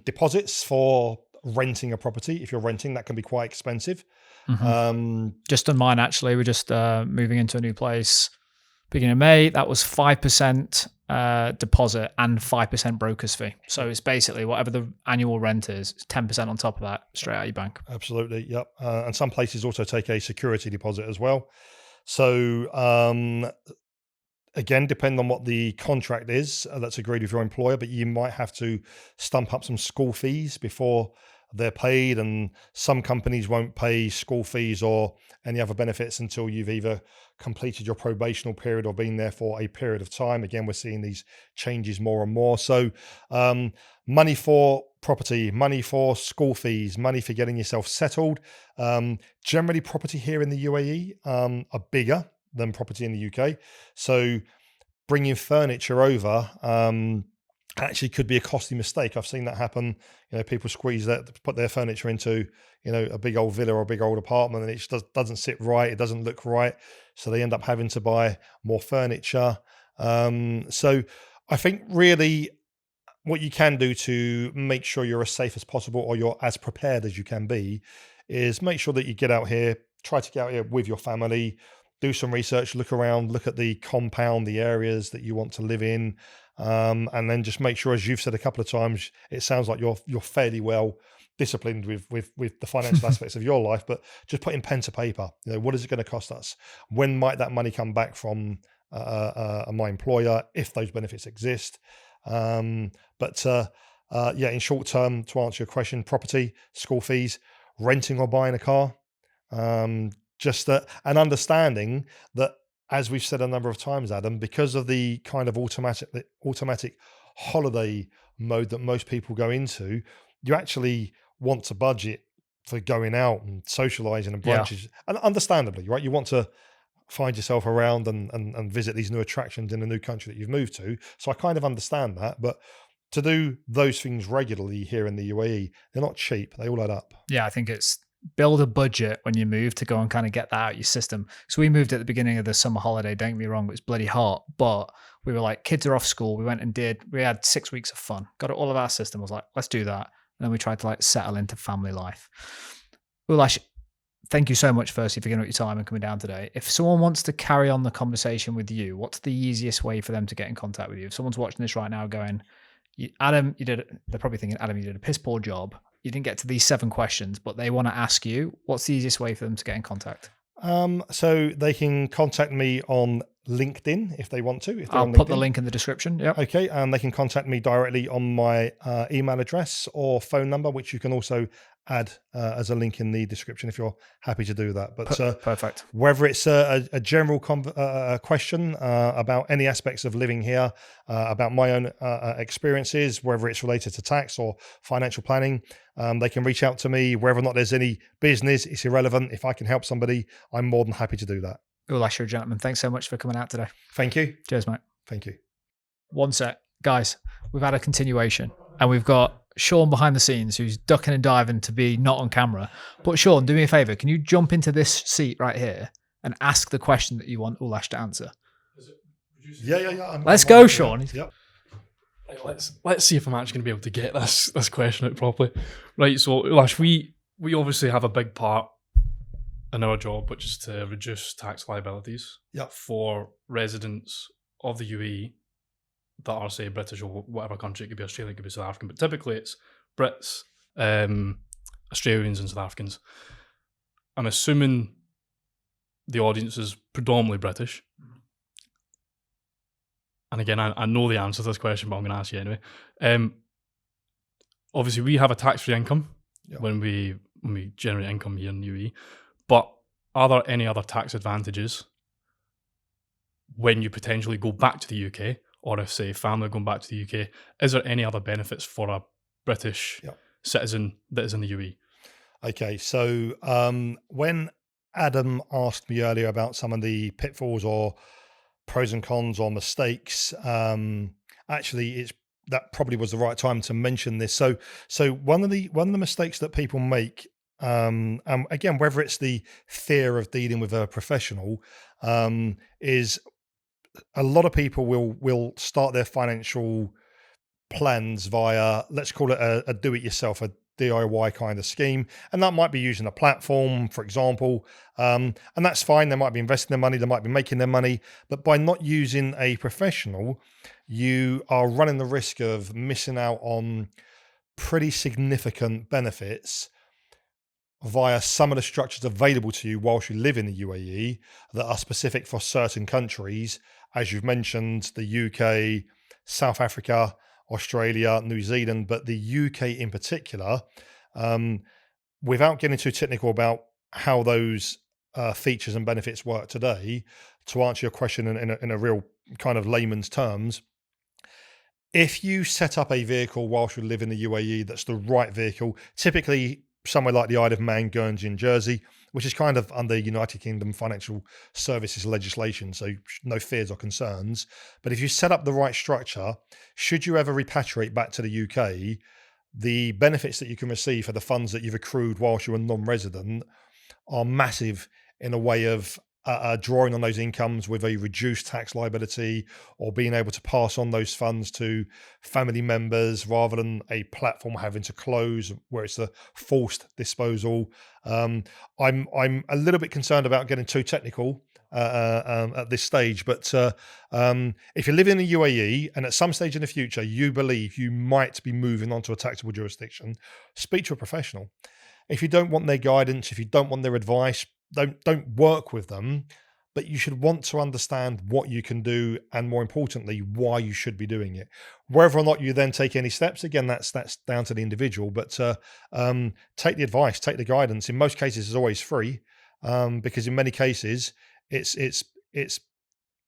deposits for renting a property, if you're renting, that can be quite expensive. Just on mine, actually, we're just moving into a new place. Beginning of May, that was 5% deposit and 5% broker's fee. So it's basically whatever the annual rent is, it's 10% on top of that straight out of your bank. Absolutely, yep. And some places also take a security deposit as well. So again, depending on what the contract is that's agreed with your employer, but you might have to stump up some school fees before they're paid. And some companies won't pay school fees or any other benefits until you've either completed your probational period or been there for a period of time. Again, we're seeing these changes more and more. So money for property, money for school fees, money for getting yourself settled. Generally, property here in the UAE are bigger than property in the UK. So bringing furniture over actually could be a costly mistake. I've seen that happen. People squeeze that, put their furniture into, a big old villa or a big old apartment, and it just doesn't sit right. It doesn't look right. So they end up having to buy more furniture. So I think really what you can do to make sure you're as safe as possible or you're as prepared as you can be is make sure that you get out here, try to get out here with your family, do some research, look around, look at the compound, the areas that you want to live in, and then just make sure, as you've said a couple of times, it sounds like you're fairly well disciplined with the financial aspects of your life, but just putting pen to paper. What is it going to cost us? When might that money come back from my employer, if those benefits exist? But in short term, to answer your question, property, school fees, renting or buying a car, just an understanding that, as we've said a number of times, Adam, because of the kind of automatic holiday mode that most people go into, you actually want to budget for going out and socializing and brunches. And understandably, right? You want to find yourself around and visit these new attractions in a new country that you've moved to. So I kind of understand that. But to do those things regularly here in the UAE, they're not cheap. They all add up. Yeah, I think it's build a budget when you move to go and kind of get that out your system. So we moved at the beginning of the summer holiday. Don't get me wrong, it was bloody hot, but we were like, kids are off school. We had 6 weeks of fun, got it all of our system. Was like, let's do that. And then we tried to settle into family life. Ulas, thank you so much, firstly, for giving up your time and coming down today. If someone wants to carry on the conversation with you, what's the easiest way for them to get in contact with you? If someone's watching this right now going, they're probably thinking, Adam, you did a piss poor job. You didn't get to these 7 questions, but they want to ask you, what's the easiest way for them to get in contact? So they can contact me on LinkedIn if they want to. I'll put the link in the description. Yeah. Okay. And they can contact me directly on my email address or phone number, which you can also add as a link in the description if you're happy to do that. But perfect. Whether it's a general question about any aspects of living here, about my own experiences, whether it's related to tax or financial planning, they can reach out to me. Whether or not there's any business, it's irrelevant. If I can help somebody, I'm more than happy to do that. Ulas, you're a gentleman. Thanks so much for coming out today. Thank you. Cheers, mate. Thank you. One sec. Guys, we've had a continuation and we've got Sean behind the scenes who's ducking and diving to be not on camera. But Sean, do me a favor. Can you jump into this seat right here and ask the question that you want Ulas to answer? Yeah. Let's go, Sean. Yep. Right, let's see if I'm actually going to be able to get this question out properly. Right, so Ulas, we obviously have a big part in our job, which is to reduce tax liabilities for residents of the UAE that are, say, British or whatever country. It could be Australia, it could be South African, but typically it's Brits, Australians and South Africans. I'm assuming the audience is predominantly British. And again, I know the answer to this question, but I'm going to ask you anyway. Obviously, we have a tax-free income when we generate income here in the UAE. But are there any other tax advantages when you potentially go back to the UK, or if, say, family are going back to the UK? Is there any other benefits for a British citizen that is in the UAE? Okay, so when Adam asked me earlier about some of the pitfalls or pros and cons or mistakes, actually, that probably was the right time to mention this. So one of the mistakes that people make. And again, whether it's the fear of dealing with a professional, is a lot of people will start their financial plans via, let's call it a do-it-yourself, DIY kind of scheme, and that might be using a platform, for example, and that's fine. They might be investing their money, they might be making their money, but by not using a professional, you are running the risk of missing out on pretty significant benefits via some of the structures available to you whilst you live in the UAE that are specific for certain countries, as you've mentioned, the UK, South Africa, Australia, New Zealand, but the UK in particular, without getting too technical about how those features and benefits work today, to answer your question in a real kind of layman's terms, if you set up a vehicle whilst you live in the UAE that's the right vehicle, typically somewhere like the Isle of Man, Guernsey and Jersey, which is kind of under United Kingdom financial services legislation, so no fears or concerns. But if you set up the right structure, should you ever repatriate back to the UK, the benefits that you can receive for the funds that you've accrued whilst you're a non-resident are massive in a way of drawing on those incomes with a reduced tax liability, or being able to pass on those funds to family members rather than a platform having to close where it's a forced disposal. I'm a little bit concerned about getting too technical at this stage, but if you live in the UAE and at some stage in the future you believe you might be moving on to a taxable jurisdiction, speak to a professional. If you don't want their guidance, if you don't want their advice, don't work with them, but you should want to understand what you can do, and more importantly, why you should be doing it. Whether or not you then take any steps, again, that's down to the individual, but take the advice, take the guidance. In most cases, it's always free, because in many cases, it's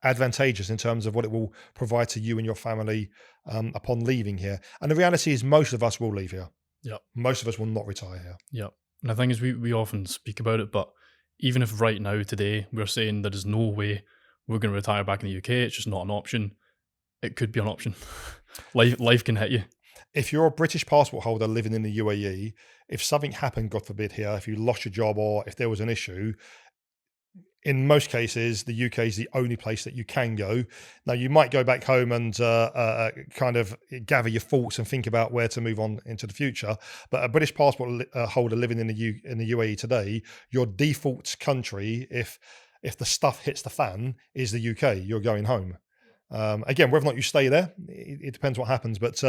advantageous in terms of what it will provide to you and your family upon leaving here. And the reality is most of us will leave here. Yep. Most of us will not retire here. Yep. And the thing is, we often speak about it, but even if right now, today, we're saying there is no way we're going to retire back in the UK, it's just not an option, it could be an option. Life can hit you. If you're a British passport holder living in the UAE, if something happened, God forbid here, if you lost your job or if there was an issue, in most cases, the UK is the only place that you can go. Now, you might go back home and kind of gather your thoughts and think about where to move on into the future. But a British passport holder living in the UAE today, your default country, if the stuff hits the fan, is the UK. You're going home. Again, whether or not you stay there, it depends what happens. But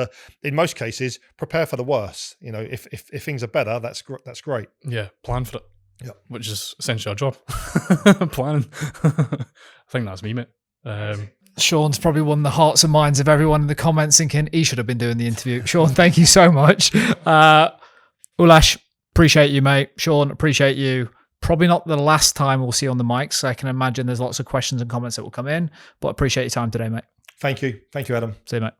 in most cases, prepare for the worst. You know, if things are better, that's great. Yeah, plan for it. Yeah, which is essentially our job. Planning. I think that's me, mate. Sean's probably won the hearts and minds of everyone in the comments, thinking he should have been doing the interview. Sean, thank you so much. Ulas, appreciate you, mate. Sean, appreciate you. Probably not the last time we'll see you on the mics. I can imagine there's lots of questions and comments that will come in, but appreciate your time today, mate. Thank you, Adam. See you, mate.